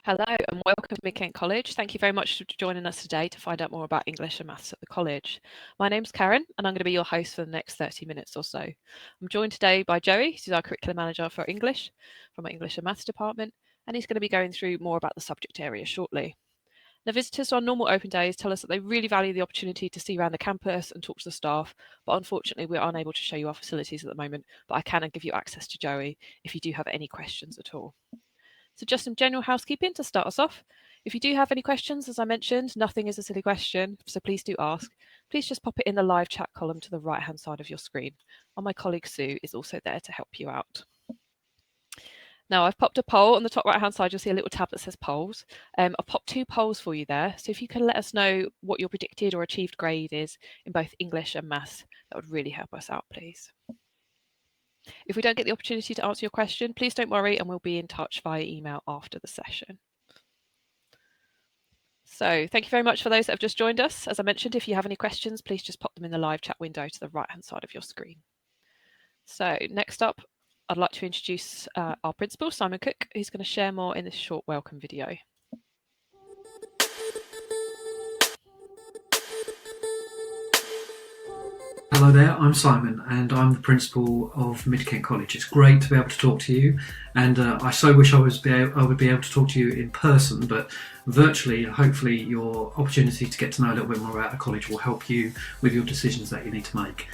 Hello and welcome to MidKent College. Thank you very much for joining us today to find out more about English and Maths at the college. My name's Karen and I'm going to be your host for the next 30 minutes or so. I'm joined today by Joey, who's our curriculum manager for English from our English and Maths department, and he's going to be going through more about the subject area shortly. Now, visitors on normal open days tell us that they really value the opportunity to see around the campus and talk to the staff, but unfortunately we're unable to show you our facilities at the moment, but I can give you access to Joey if you do have any questions at all. So just some general housekeeping to start us off. If you do have any questions, as I mentioned, nothing is a silly question, so please do ask. Please just pop it in the live chat column to the right-hand side of your screen. And my colleague Sue is also there to help you out. Now, I've popped a poll on the top right-hand side. You'll see a little tab that says polls. I've popped 2 polls for you there. So if you can let us know what your predicted or achieved grade is in both English and Maths, that would really help us out, please. If we don't get the opportunity to answer your question, please don't worry and we'll be in touch via email after the session. So thank you very much for those that have just joined us. As I mentioned, if you have any questions, please just pop them in the live chat window to the right-hand side of your screen. So next up, I'd like to introduce our principal, Simon Cook, who's going to share more in this short welcome video. Hello there, I'm Simon and I'm the principal of MidKent College. It's great to be able to talk to you, and I so wish I would be able to talk to you in person, but virtually, hopefully your opportunity to get to know a little bit more about the college will help you with your decisions that you need to make.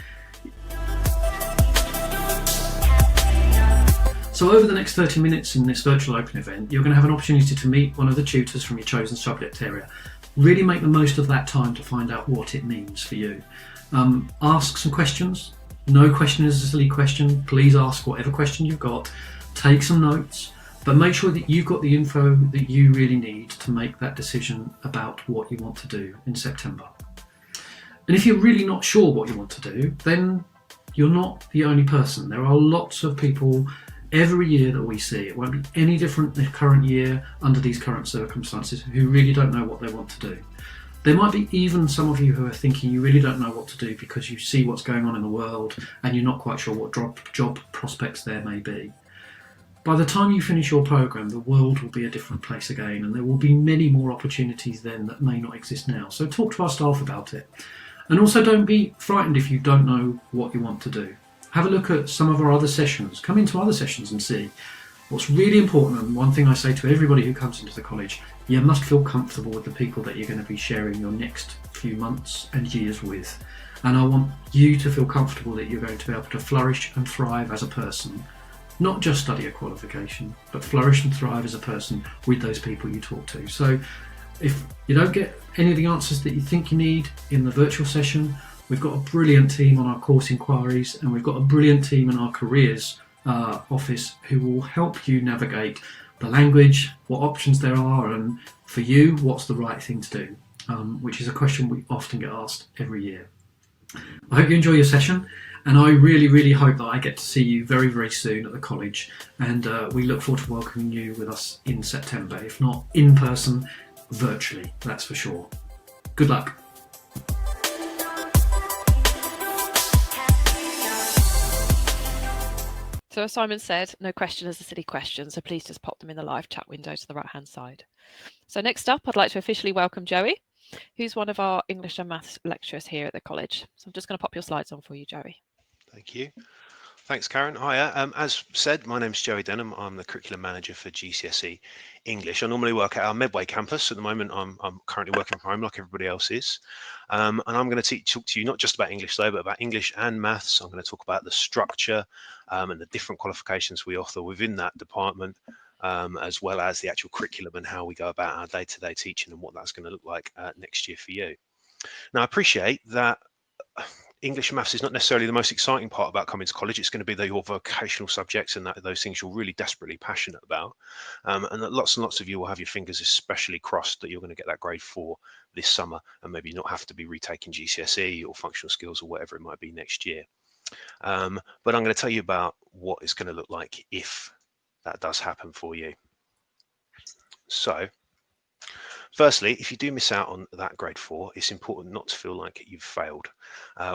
So over the next 30 minutes in this virtual open event, you're going to have an opportunity to meet one of the tutors from your chosen subject area. Really make the most of that time to find out what it means for you. Ask some questions. No question is a silly question. Please ask whatever question you've got. Take some notes, but make sure that you've got the info that you really need to make that decision about what you want to do in September. And if you're really not sure what you want to do, then you're not the only person. There are lots of people every year that we see. It won't be any different the current year under these current circumstances who really don't know what they want to do. There might be even some of you who are thinking you really don't know what to do because you see what's going on in the world and you're not quite sure what job prospects there may be. By the time you finish your programme, the world will be a different place again, and there will be many more opportunities then that may not exist now. So talk to our staff about it. And also don't be frightened if you don't know what you want to do. Have a look at some of our other sessions. Come into other sessions and see. What's really important, and one thing I say to everybody who comes into the college, you must feel comfortable with the people that you're going to be sharing your next few months and years with. And I want you to feel comfortable that you're going to be able to flourish and thrive as a person. Not just study a qualification, but flourish and thrive as a person with those people you talk to. So if you don't get any of the answers that you think you need in the virtual session, we've got a brilliant team on our course inquiries, and we've got a brilliant team in our careers office who will help you navigate the language, what options there are, and for you, what's the right thing to do, which is a question we often get asked every year. I hope you enjoy your session, and I really hope that I get to see you very soon at the college, and we look forward to welcoming you with us in September, if not in person, virtually, that's for sure. Good luck. So as Simon said, no question is a silly question, so please just pop them in the live chat window to the right-hand side. So next up, I'd like to officially welcome Joey, who's one of our English and Maths lecturers here at the college. So I'm just going to pop your slides on for you, Joey. Thank you. Thanks, Karen. Hiya. As said, my name's Joey Denham. I'm the curriculum manager for GCSE English. I normally work at our Medway campus. At the moment, I'm currently working from home like everybody else is. And I'm going to talk to you not just about English though, but about English and Maths. I'm going to talk about the structure and the different qualifications we offer within that department, as well as the actual curriculum and how we go about our day-to-day teaching and what that's going to look like next year for you. Now, I appreciate that English and Maths is not necessarily the most exciting part about coming to college. It's going to be your vocational subjects and those things you're really desperately passionate about. And that lots and lots of you will have your fingers especially crossed that you're going to get that grade 4 this summer and maybe not have to be retaking GCSE or functional skills or whatever it might be next year. But I'm going to tell you about what it's going to look like if that does happen for you. So Firstly, if you do miss out on that grade 4, it's important not to feel like you've failed.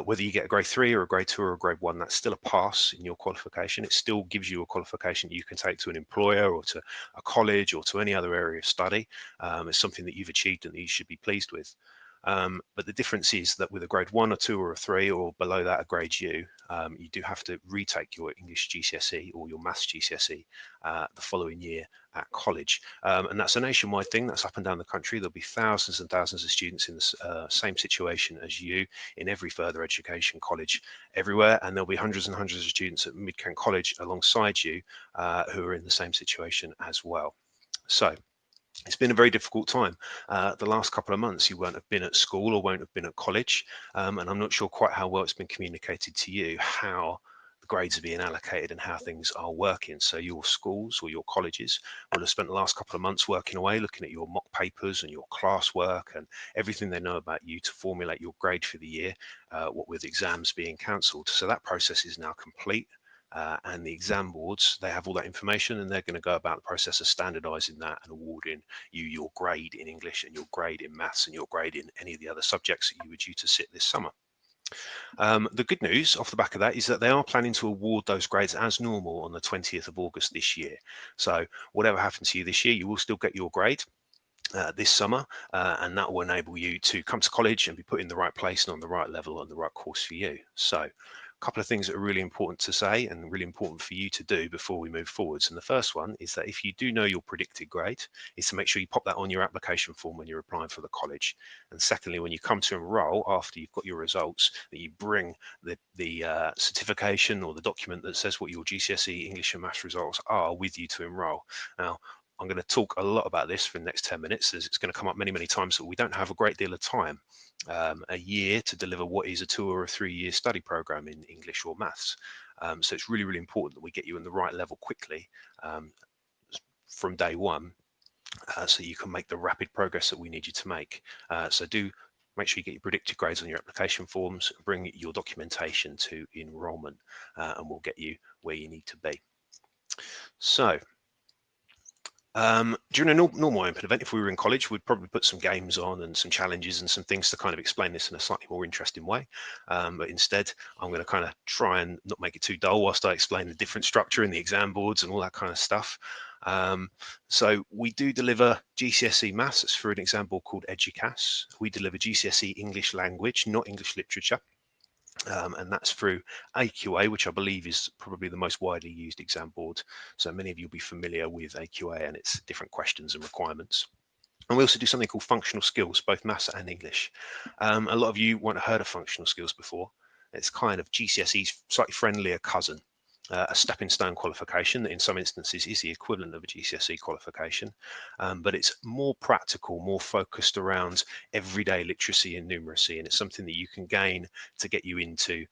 Whether you get a grade 3 or a grade 2 or a grade 1, that's still a pass in your qualification. It still gives you a qualification you can take to an employer or to a college or to any other area of study. It's something that you've achieved and that you should be pleased with. But the difference is that with a grade 1 or 2 or a 3 or below that a grade U, you do have to retake your English GCSE or your Maths GCSE the following year at college. And that's a nationwide thing. That's up and down the country. There'll be thousands and thousands of students in the same situation as you in every further education college everywhere. And there'll be hundreds and hundreds of students at MidKent College alongside you who are in the same situation as well. So it's been a very difficult time. The last couple of months, you won't have been at school or won't have been at college. And I'm not sure quite how well it's been communicated to you how the grades are being allocated and how things are working. So your schools or your colleges will have spent the last couple of months working away, looking at your mock papers and your classwork and everything they know about you to formulate your grade for the year, what with exams being cancelled. So that process is now complete. And the exam boards, they have all that information and they're going to go about the process of standardizing that and awarding you your grade in English and your grade in maths and your grade in any of the other subjects that you were due to sit this summer. The good news off the back of that is that they are planning to award those grades as normal on the 20th of August this year. So whatever happens to you this year, you will still get your grade. This summer, and that will enable you to come to college and be put in the right place and on the right level and the right course for you. So a couple of things that are really important to say and really important for you to do before we move forwards. And the first one is that if you do know your predicted grade, is to make sure you pop that on your application form when you're applying for the college. And secondly, when you come to enrol after you've got your results, that you bring the certification or the document that says what your GCSE English and Maths results are with you to enrol. Now, I'm going to talk a lot about this for the next 10 minutes as it's going to come up many, many times that we don't have a great deal of time, a year to deliver what is a 2 or a 3 year study program in English or maths. So it's really, really important that we get you in the right level quickly from day one so you can make the rapid progress that we need you to make. So do make sure you get your predicted grades on your application forms, bring your documentation to enrolment, and we'll get you where you need to be. So during a normal open event, if we were in college, we'd probably put some games on and some challenges and some things to kind of explain this in a slightly more interesting way. But instead, I'm going to kind of try and not make it too dull whilst I explain the different structure in the exam boards and all that kind of stuff. So we do deliver GCSE Maths. It's through an exam board called EduCAS. We deliver GCSE English Language, not English Literature. And that's through AQA, which I believe is probably the most widely used exam board. So many of you will be familiar with AQA and its different questions and requirements. And we also do something called functional skills, both maths and English. A lot of you won't have heard of functional skills before. It's kind of GCSE's slightly friendlier cousin. A stepping stone qualification that in some instances is the equivalent of a GCSE qualification, but it's more practical, more focused around everyday literacy and numeracy, and it's something that you can gain to get you into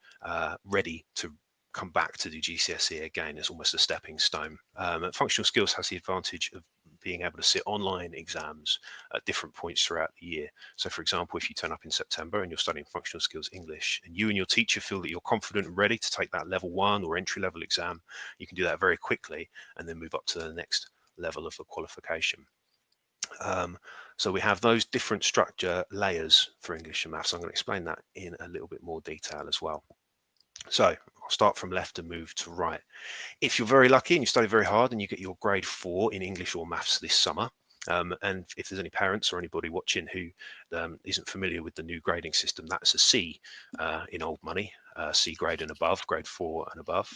ready to come back to do GCSE again as almost a stepping stone. Functional skills has the advantage of being able to sit online exams at different points throughout the year. So for example, if you turn up in September and you're studying functional skills English and you and your teacher feel that you're confident and ready to take that level 1 or entry level exam, you can do that very quickly and then move up to the next level of the qualification. So we have those different structure layers for English and Maths. I'm going to explain that in a little bit more detail as well. So I'll start from left and move to right. If you're very lucky and you study very hard and you get your grade 4 in English or Maths this summer, and if there's any parents or anybody watching who isn't familiar with the new grading system, that's a C in old money, C grade and above, grade 4 and above.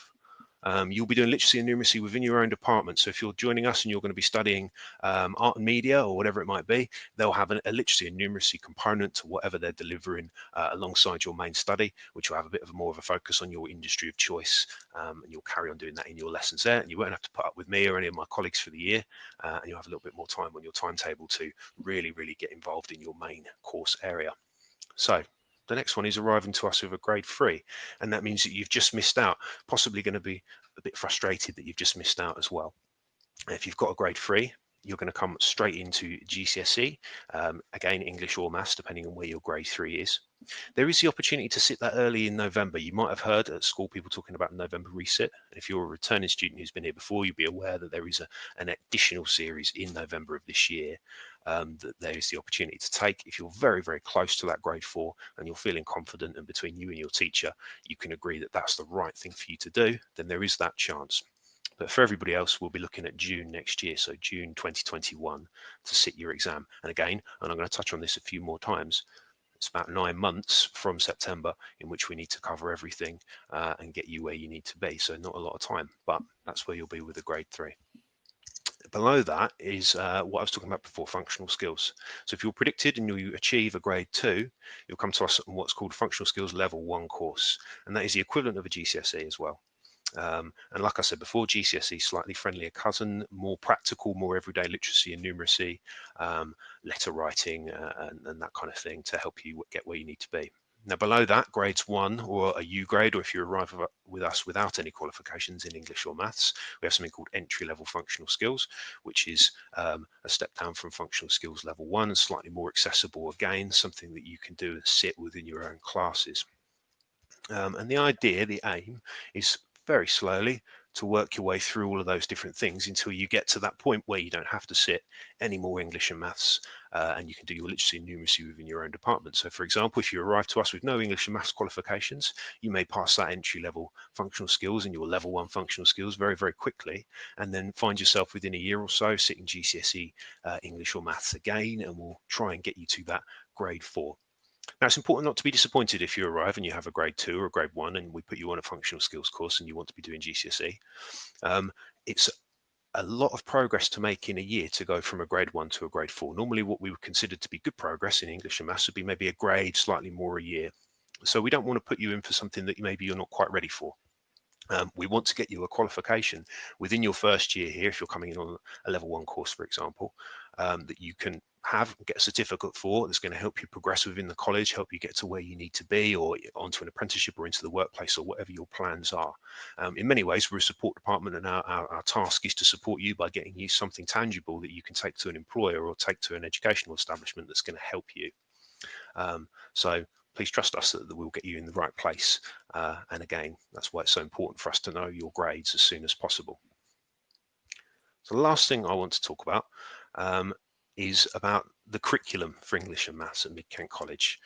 You'll be doing literacy and numeracy within your own department. So if you're joining us and you're going to be studying art and media or whatever it might be, they'll have a literacy and numeracy component to whatever they're delivering alongside your main study, which will have a bit of more of a focus on your industry of choice. And you'll carry on doing that in your lessons there. And you won't have to put up with me or any of my colleagues for the year. And you'll have a little bit more time on your timetable to really, really get involved in your main course area. So the next one is arriving to us with a grade 3, and that means that you've just missed out, possibly going to be a bit frustrated that you've just missed out as well. If you've got a grade 3, you're going to come straight into GCSE, again, English or Maths, depending on where your grade 3 is. There is the opportunity to sit that early in November. You might have heard at school people talking about November resit. And if you're a returning student who's been here before, you'll be aware that there is an additional series in November of this year. that there is the opportunity to take. If you're very, very close to that grade 4 and you're feeling confident, and between you and your teacher you can agree that that's the right thing for you to do, then there is that chance. But for everybody else, we'll be looking at June next year, so June 2021, to sit your exam. And again, and I'm going to touch on this a few more times, it's about 9 months from September in which we need to cover everything and get you where you need to be. So not a lot of time, but that's where you'll be with a grade 3. Below that is what I was talking about before, functional skills. So if you're predicted and you achieve a grade 2, you'll come to us on what's called functional skills level 1 course, and that is the equivalent of a GCSE as well. And like I said before, GCSE slightly friendlier cousin, more practical, more everyday literacy and numeracy, letter writing, and that kind of thing to help you get where you need to be. Now, below that, grades 1 or a U grade, or if you arrive with us without any qualifications in English or maths, we have something called entry-level functional skills, which is a step down from functional skills level 1 and slightly more accessible again, something that you can do and sit within your own classes. And the idea, the aim, is very slowly to work your way through all of those different things until you get to that point where you don't have to sit any more English and maths, and you can do your literacy and numeracy within your own department. So for example, if you arrive to us with no English and maths qualifications, you may pass that entry level functional skills and your level 1 functional skills very, very quickly, and then find yourself within a year or so sitting GCSE English or maths again, and we'll try and get you to that grade 4. Now, it's important not to be disappointed if you arrive and you have a grade 2 or a grade 1 and we put you on a functional skills course and you want to be doing GCSE. It's a lot of progress to make in a year to go from a grade 1 to a grade 4. Normally, what we would consider to be good progress in English and maths would be maybe a grade slightly more a year. So we don't want to put you in for something that maybe you're not quite ready for. We want to get you a qualification within your first year here, if you're coming in on a level 1 course, for example, that you can get a certificate for, that's going to help you progress within the college, help you get to where you need to be, or onto an apprenticeship or into the workplace, or whatever your plans are. In many ways, we're a support department, and our task is to support you by getting you something tangible that you can take to an employer or take to an educational establishment that's going to help you. So please trust us that we'll get you in the right place. And again, that's why it's so important for us to know your grades as soon as possible. So the last thing I want to talk about is about the curriculum for English and Maths at MidKent College.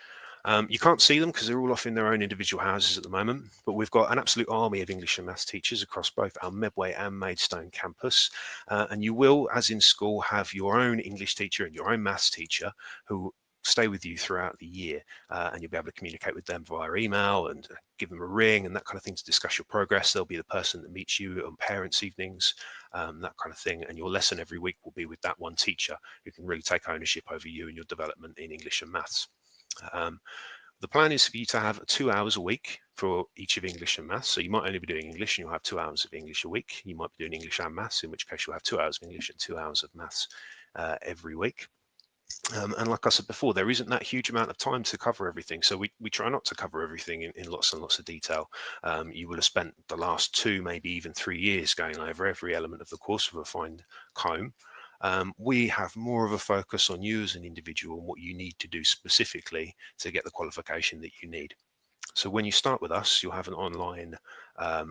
You can't see them because they're all off in their own individual houses at the moment, but we've got an absolute army of English and Maths teachers across both our Medway and Maidstone campus. And you will, as in school, have your own English teacher and your own Maths teacher who stay with you throughout the year, and you'll be able to communicate with them via email and give them a ring and that kind of thing to discuss your progress. They'll be the person that meets you on parents' evenings, that kind of thing, and your lesson every week will be with that one teacher who can really take ownership over you and your development in English and Maths. The plan is for you to have 2 hours a week for each of English and Maths. So you might only be doing English and you'll have 2 hours of English a week. You might be doing English and Maths, in which case you'll have 2 hours of English and 2 hours of Maths every week. And like I said before, there isn't that huge amount of time to cover everything. So we try not to cover everything in lots and lots of detail. You will have spent the last 2, maybe even 3 years going over every element of the course with a fine comb. We have more of a focus on you as an individual and what you need to do specifically to get the qualification that you need. So when you start with us, you'll have an online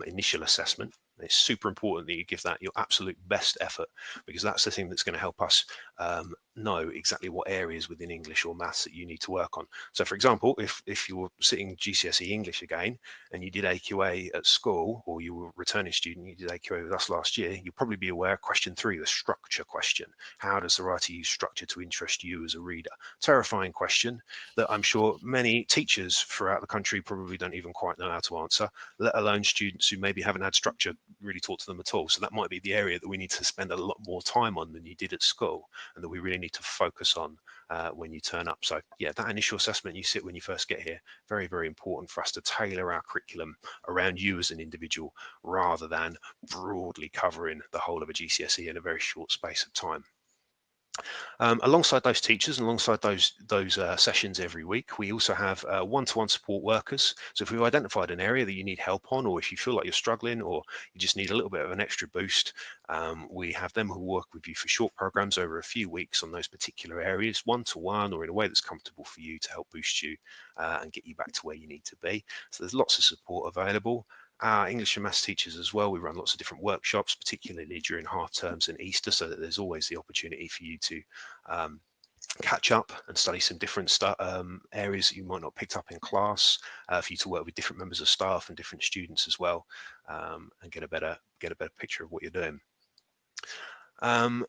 initial assessment. It's super important that you give that your absolute best effort, because that's the thing that's going to help us know exactly what areas within English or maths that you need to work on. So for example, if you're sitting GCSE English again and you did AQA at school, or you were a returning student, you did AQA with us last year, you'll probably be aware of question 3, the structure question. How does the writer use structure to interest you as a reader? Terrifying question that I'm sure many teachers throughout the country probably don't even quite know how to answer, let alone students who maybe haven't had structure really taught to them at all. So that might be the area that we need to spend a lot more time on than you did at school, and that we really need to focus on when you turn up. So yeah, that initial assessment you sit when you first get here, very, very important for us to tailor our curriculum around you as an individual, rather than broadly covering the whole of a GCSE in a very short space of time. Alongside those teachers and alongside those sessions every week, we also have one-to-one support workers. So if we've identified an area that you need help on, or if you feel like you're struggling, or you just need a little bit of an extra boost, we have them who work with you for short programs over a few weeks on those particular areas, one-to-one or in a way that's comfortable for you, to help boost you and get you back to where you need to be. So there's lots of support available. Our English and Maths teachers as well, we run lots of different workshops, particularly during half terms and Easter, so that there's always the opportunity for you to catch up and study some different areas that you might not picked up in class, for you to work with different members of staff and different students as well, and get a better picture of what you're doing. Um,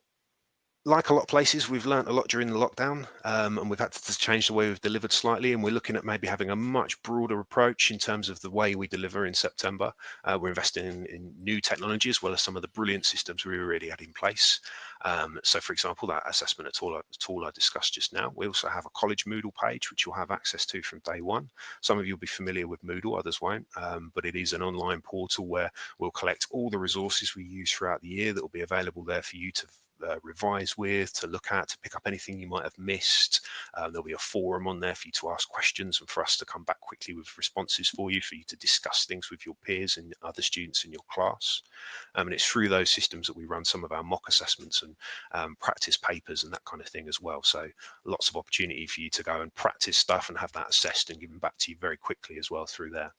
like a lot of places, we've learned a lot during the lockdown, and we've had to change the way we've delivered slightly. And we're looking at maybe having a much broader approach in terms of the way we deliver in September. We're investing in new technology as well as some of the brilliant systems we already had in place. So, for example, that assessment tool I discussed just now. We also have a college Moodle page, which you'll have access to from day one. Some of you will be familiar with Moodle, others won't. But it is an online portal where we'll collect all the resources we use throughout the year that will be available there for you to revise with, to look at, to pick up anything you might have missed. There'll be a forum on there for you to ask questions and for us to come back quickly with responses for you to discuss things with your peers and other students in your class. And it's through those systems that we run some of our mock assessments and practice papers and that kind of thing as well. So lots of opportunity for you to go and practice stuff and have that assessed and given back to you very quickly as well through there.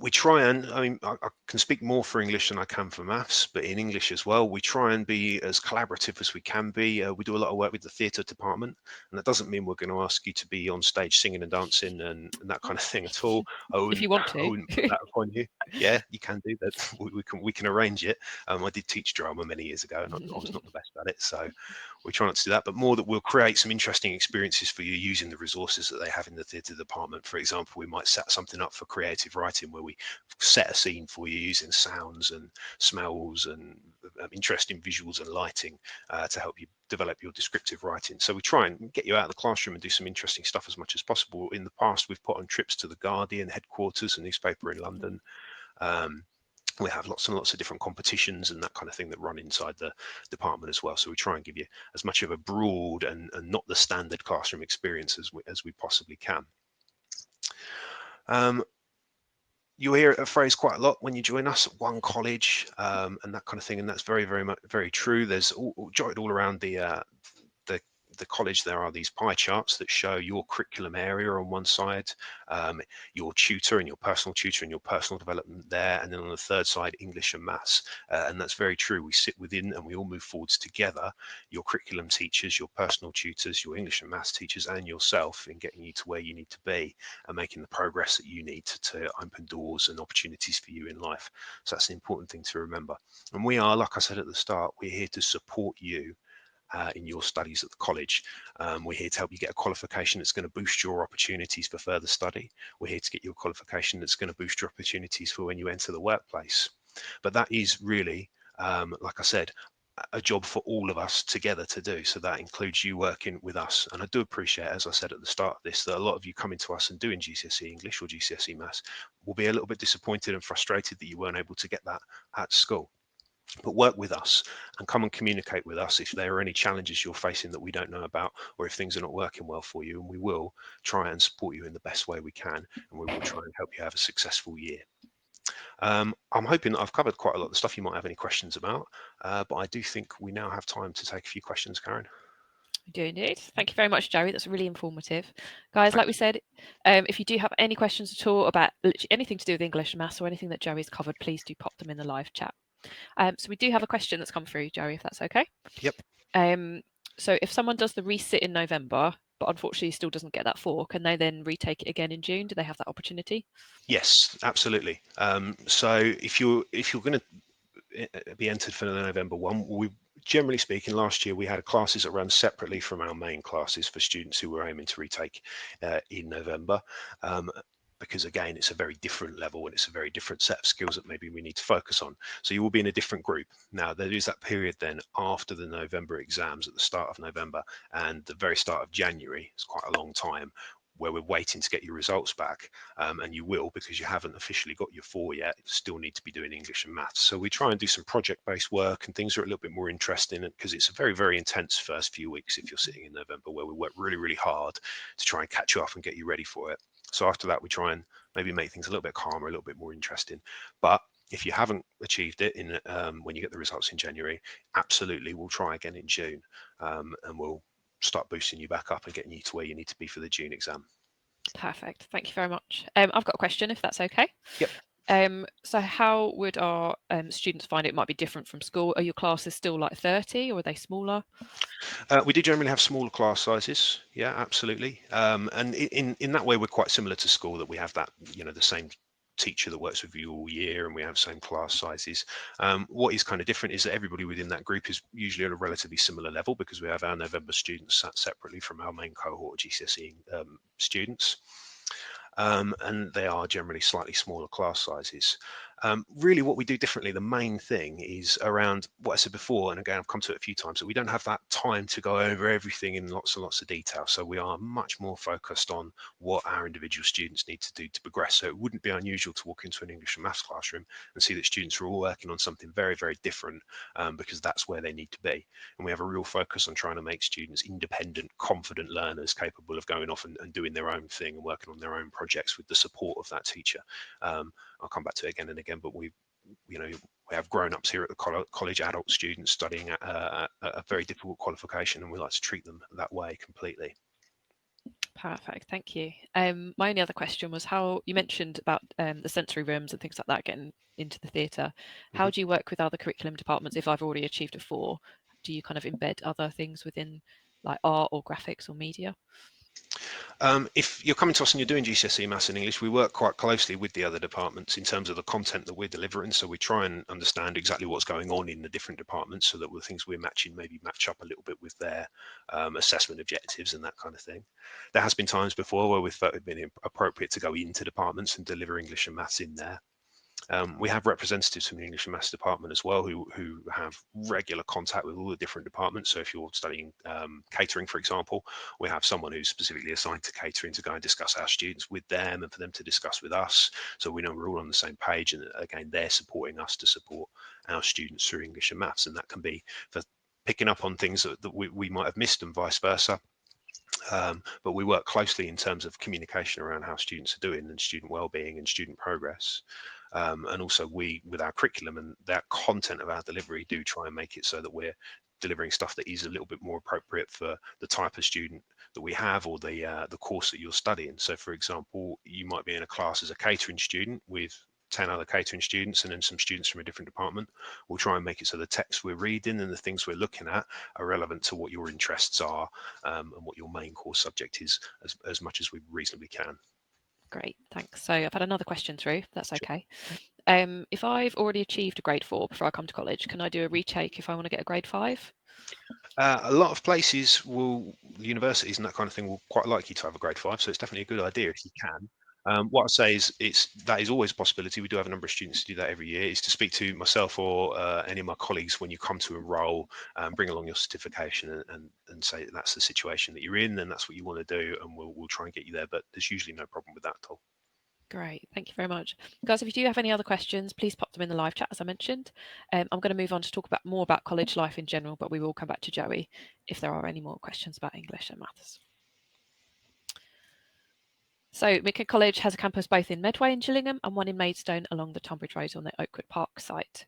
We try and, I can speak more for English than I can for maths, but in English as well, we try and be as collaborative as we can be. We do a lot of work with the theatre department, and that doesn't mean we're going to ask you to be on stage singing and dancing and that kind of thing at all. If you want I to. wouldn't put that upon you. Yeah, you can do that. We can arrange it. I did teach drama many years ago, and I was not the best at it, so we try not to do that. But more that we'll create some interesting experiences for you using the resources that they have in the theatre department. For example, we might set something up for creative writing where we set a scene for you using sounds and smells and interesting visuals and lighting to help you develop your descriptive writing. So we try and get you out of the classroom and do some interesting stuff as much as possible. In the past, we've put on trips to the Guardian headquarters, a newspaper in London. We have lots and lots of different competitions and that kind of thing that run inside the department as well. So we try and give you as much of a broad and not the standard classroom experience as we possibly can. You'll hear a phrase quite a lot when you join us, one college, and that kind of thing, and that's very, very much very true. There's jotted all around the college. There are these pie charts that show your curriculum area on one side, your tutor and your personal development there, and then on the third side, English and maths. And that's very true. We sit within and we all move forwards together. Your curriculum teachers, your personal tutors, your English and maths teachers, and yourself in getting you to where you need to be and making the progress that you need to open doors and opportunities for you in life. So that's an important thing to remember. And we are, like I said at the start, we're here to support you in your studies at the college. We're here to help you get a qualification that's going to boost your opportunities for further study. We're here to get you a qualification that's going to boost your opportunities for when you enter the workplace. But that is really, like I said, a job for all of us together to do. So that includes you working with us. And I do appreciate, as I said at the start of this, that a lot of you coming to us and doing GCSE English or GCSE Maths will be a little bit disappointed and frustrated that you weren't able to get that at school. But work with us and come and communicate with us if there are any challenges you're facing that we don't know about, or if things are not working well for you. And we will try and support you in the best way we can, and we will try and help you have a successful year. I'm hoping that I've covered quite a lot of the stuff you might have any questions about, but I do think we now have time to take a few questions, Karen. We do indeed. Thank you very much, Joey. That's really informative. Guys, like Thank we said, if you do have any questions at all about literally anything to do with English and maths or anything that Joey's covered, please do pop them in the live chat. So we do have a question that's come through, Joey, if that's okay. Yep. So if someone does the resit in November, but unfortunately still doesn't get that 4, can they then retake it again in June? Do they have that opportunity? Yes, absolutely. So if you're going to be entered for the November one, we generally speaking, last year we had classes that ran separately from our main classes for students who were aiming to retake in November. Because again, it's a very different level and it's a very different set of skills that maybe we need to focus on. So you will be in a different group. Now there is that period then after the November exams at the start of November and the very start of January. It's quite a long time where we're waiting to get your results back, and you will, because you haven't officially got your 4 yet, still need to be doing English and maths. So we try and do some project-based work, and things are a little bit more interesting because it's a very, very intense first few weeks if you're sitting in November, where we work really, really hard to try and catch you up and get you ready for it. So after that, we try and maybe make things a little bit calmer, a little bit more interesting. But if you haven't achieved it in when you get the results in January, absolutely, we'll try again in June, and we'll start boosting you back up and getting you to where you need to be for the June exam. Perfect. Thank you very much. I've got a question, if that's okay. Yep. So how would our students find it? It might be different from school. Are your classes still like 30 or are they smaller? We do generally have smaller class sizes. Yeah, absolutely. And in that way, we're quite similar to school, that we have that, the same teacher that works with you all year, and we have same class sizes. What is kind of different is that everybody within that group is usually at a relatively similar level, because we have our November students sat separately from our main cohort of GCSE students. And they are generally slightly smaller class sizes. Really, what we do differently, the main thing is around what I said before, and again, I've come to it a few times, that we don't have that time to go over everything in lots and lots of detail. So we are much more focused on what our individual students need to do to progress. So it wouldn't be unusual to walk into an English and maths classroom and see that students are all working on something very, very different, because that's where they need to be. And we have a real focus on trying to make students independent, confident learners, capable of going off and doing their own thing and working on their own projects with the support of that teacher. I'll come back to it again and again, but we have grown-ups here at the college, adult students studying at a very difficult qualification, and we like to treat them that way completely. Perfect, thank you. My only other question was how you mentioned about the sensory rooms and things like that, getting into the theatre. How Mhm. do you work with other curriculum departments? If I've already achieved a 4, do you kind of embed other things within like art or graphics or media? If you're coming to us and you're doing GCSE Maths and English, we work quite closely with the other departments in terms of the content that we're delivering. So we try and understand exactly what's going on in the different departments, so that the things we're matching maybe match up a little bit with their assessment objectives and that kind of thing. There has been times before where we've felt it been appropriate to go into departments and deliver English and Maths in there. We have representatives from the English and Maths department as well, who have regular contact with all the different departments. So if you're studying catering, for example, we have someone who's specifically assigned to catering to go and discuss our students with them, and for them to discuss with us. So we know we're all on the same page, and again, they're supporting us to support our students through English and Maths, and that can be for picking up on things that we might have missed, and vice versa. But we work closely in terms of communication around how students are doing, and student well-being and student progress. And also, we, with our curriculum and that content of our delivery, do try and make it so that we're delivering stuff that is a little bit more appropriate for the type of student that we have, or the course that you're studying. So, for example, you might be in a class as a catering student with 10 other catering students, and then some students from a different department. We'll try and make it so the text we're reading and the things we're looking at are relevant to what your interests are, and what your main course subject is, as much as we reasonably can. Great, thanks. So I've had another question through, if that's Sure. okay. If I've already achieved a grade 4 before I come to college, can I do a retake if I want to get a grade 5? A lot of places universities and that kind of thing will quite like you to have a grade 5, so it's definitely a good idea if you can. What I say is, that is always a possibility. We do have a number of students who do that every year. Is to speak to myself or any of my colleagues when you come to enrol, bring along your certification, and say that that's the situation that you're in, and that's what you want to do, and we'll try and get you there. But there's usually no problem with that at all. Great, thank you very much. Guys, if you do have any other questions, please pop them in the live chat, as I mentioned. I'm going to move on to talk about more about college life in general, but we will come back to Joey if there are any more questions about English and maths. So MidKent College has a campus both in Medway and Gillingham, and one in Maidstone along the Tonbridge Road on the Oakwood Park site.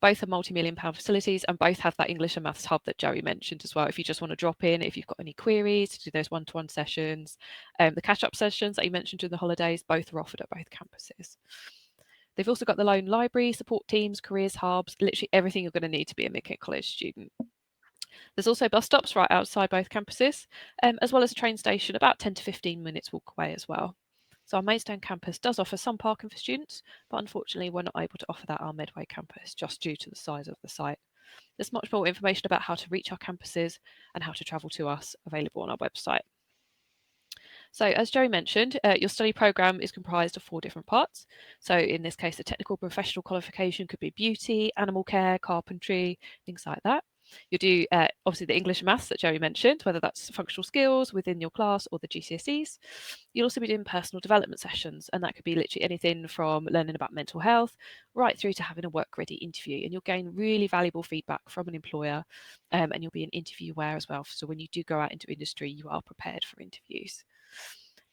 Both are multi-million-pound facilities, and both have that English and maths hub that Joey mentioned as well. If you just want to drop in, if you've got any queries, to do those one-to-one sessions, the catch-up sessions that you mentioned during the holidays, both are offered at both campuses. They've also got the loan library, support teams, careers hubs, literally everything you're going to need to be a MidKent College student. There's also bus stops right outside both campuses, as well as a train station about 10 to 15 minutes walk away as well. So our Maidstone campus does offer some parking for students, but unfortunately we're not able to offer that at our Medway campus just due to the size of the site. There's much more information about how to reach our campuses and how to travel to us available on our website. So as Joey mentioned, your study programme is comprised of 4 different parts. So in this case, a technical professional qualification could be beauty, animal care, carpentry, things like that. You'll do obviously the English and maths that Joey mentioned, whether that's functional skills within your class or the GCSEs. You'll also be doing personal development sessions, and that could be literally anything from learning about mental health right through to having a work-ready interview. And you'll gain really valuable feedback from an employer, and you'll be an interview aware as well. So when you do go out into industry, you are prepared for interviews.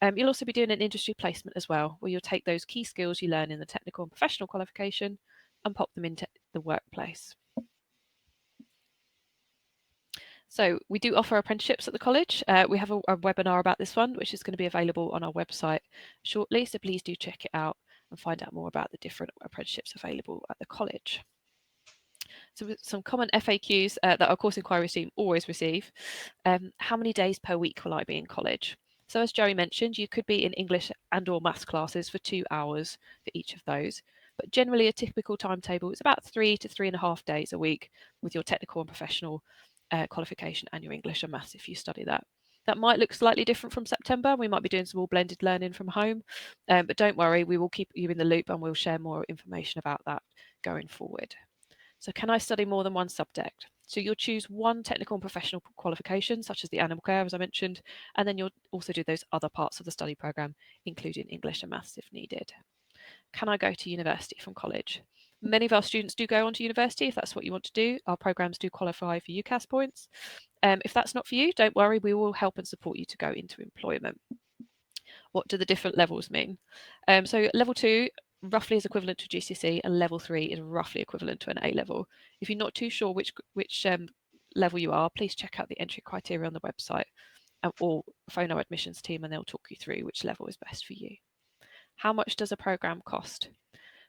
You'll also be doing an industry placement as well, where you'll take those key skills you learn in the technical and professional qualification and pop them into the workplace. So we do offer apprenticeships at the college. We have a webinar about this one, which is going to be available on our website shortly. So please do check it out and find out more about the different apprenticeships available at the college. So some common FAQs that our course inquiries team always receive. How many days per week will I be in college? So as Joey mentioned, you could be in English and or maths classes for 2 hours for each of those. But generally a typical timetable is about 3 to 3.5 days a week with your technical and professional qualification and your English and maths if you study that. That might look slightly different from September. We might be doing some more blended learning from home, but don't worry, we will keep you in the loop and we'll share more information about that going forward. So can I study more than one subject? So you'll choose one technical and professional qualification, such as the animal care, as I mentioned, and then you'll also do those other parts of the study programme, including English and maths if needed. Can I go to university from college? Many of our students do go on to university if that's what you want to do. Our programmes do qualify for UCAS points. If that's not for you, don't worry, we will help and support you to go into employment. What do the different levels mean? So level 2 roughly is equivalent to GCSE, and level 3 is roughly equivalent to an A level. If you're not too sure which level you are, please check out the entry criteria on the website or phone our admissions team and they'll talk you through which level is best for you. How much does a programme cost?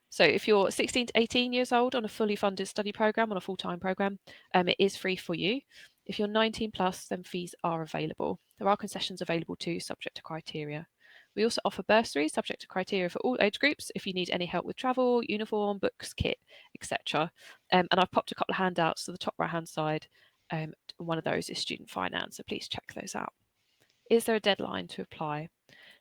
So if you're 16 to 18 years old on a fully funded study programme, on a full-time programme, it is free for you. If you're 19 plus, then fees are available. There are concessions available too, subject to criteria. We also offer bursaries, subject to criteria for all age groups, if you need any help with travel, uniform, books, kit, etc. And I've popped a couple of handouts to the top right-hand side. One of those is student finance, so please check those out. Is there a deadline to apply?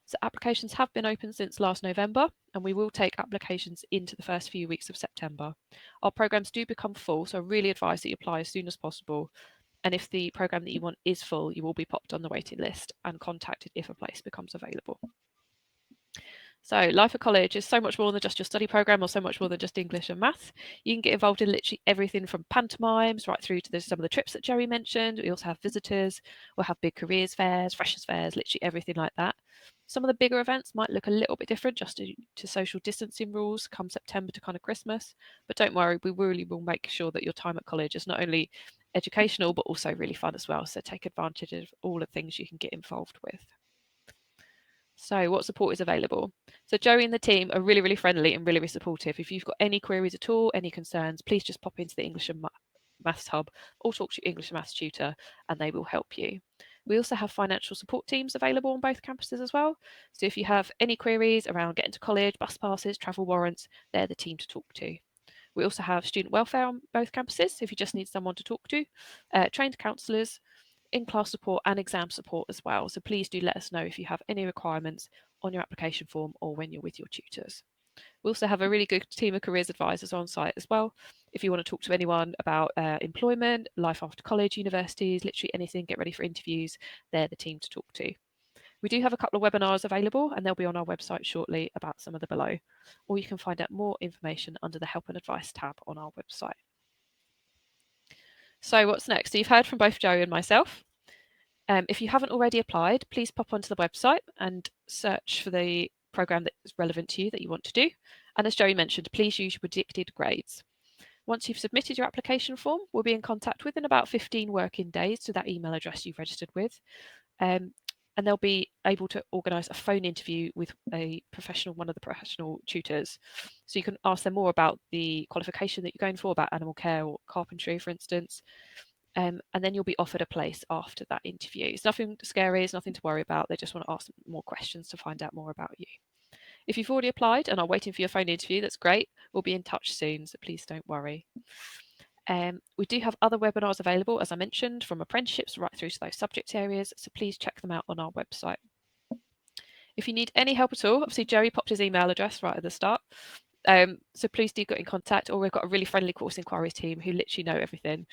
So applications have been open since last November, and we will take applications into the first few weeks of September. Our programmes do become full, so I really advise that you apply as soon as possible. And if the programme that you want is full, you will be popped on the waiting list and contacted if a place becomes available. So life at college is so much more than just your study programme or so much more than just English and maths. You can get involved in literally everything from pantomimes right through to some of the trips that Joey mentioned. We also have visitors. We'll have big careers fairs, freshers fairs, literally everything like that. Some of the bigger events might look a little bit different just to social distancing rules come September to kind of Christmas. But don't worry, we really will make sure that your time at college is not only educational but also really fun as well. So take advantage of all the things you can get involved with. So what support is available? So Joey and the team are really, really friendly and really, really supportive. If you've got any queries at all, any concerns, please just pop into the English and Maths Hub or talk to your English and Maths tutor and they will help you. We also have financial support teams available on both campuses as well. So if you have any queries around getting to college, bus passes, travel warrants, they're the team to talk to. We also have student welfare on both campuses if you just need someone to talk to, trained counsellors, in-class support and exam support as well. So please do let us know if you have any requirements on your application form or when you're with your tutors. We also have a really good team of careers advisors on site as well. If you want to talk to anyone about employment, life after college, universities, literally anything, get ready for interviews, they're the team to talk to. We do have a couple of webinars available and they'll be on our website shortly about some of the below. Or you can find out more information under the help and advice tab on our website. So what's next? So you've heard from both Joey and myself. If you haven't already applied, please pop onto the website and search for the programme that is relevant to you that you want to do. And as Joey mentioned, please use your predicted grades. Once you've submitted your application form, we'll be in contact within about 15 working days to that email address you've registered with. And they'll be able to organise a phone interview with one of the professional tutors. So you can ask them more about the qualification that you're going for, about animal care or carpentry, for instance. And then you'll be offered a place after that interview. It's nothing scary, it's nothing to worry about. They just want to ask more questions to find out more about you. If you've already applied and are waiting for your phone interview, that's great. We'll be in touch soon, so please don't worry. We do have other webinars available, as I mentioned, from apprenticeships right through to those subject areas, so please check them out on our website. If you need any help at all, obviously Joey popped his email address right at the start. So please do get in contact, or we've got a really friendly course inquiries team who literally know everything.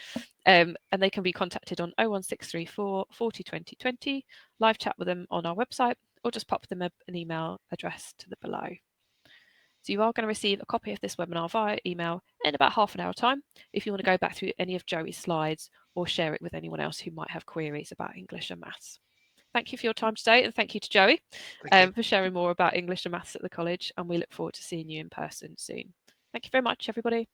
And they can be contacted on 01634 40 20 20, live chat with them on our website, or just pop them an email address to the below. So you are going to receive a copy of this webinar via email in about half an hour time if you want to go back through any of Joey's slides or share it with anyone else who might have queries about English and maths. Thank you for your time today, and thank you to Joey for sharing more about English and maths at the college, and we look forward to seeing you in person soon. Thank you very much, everybody.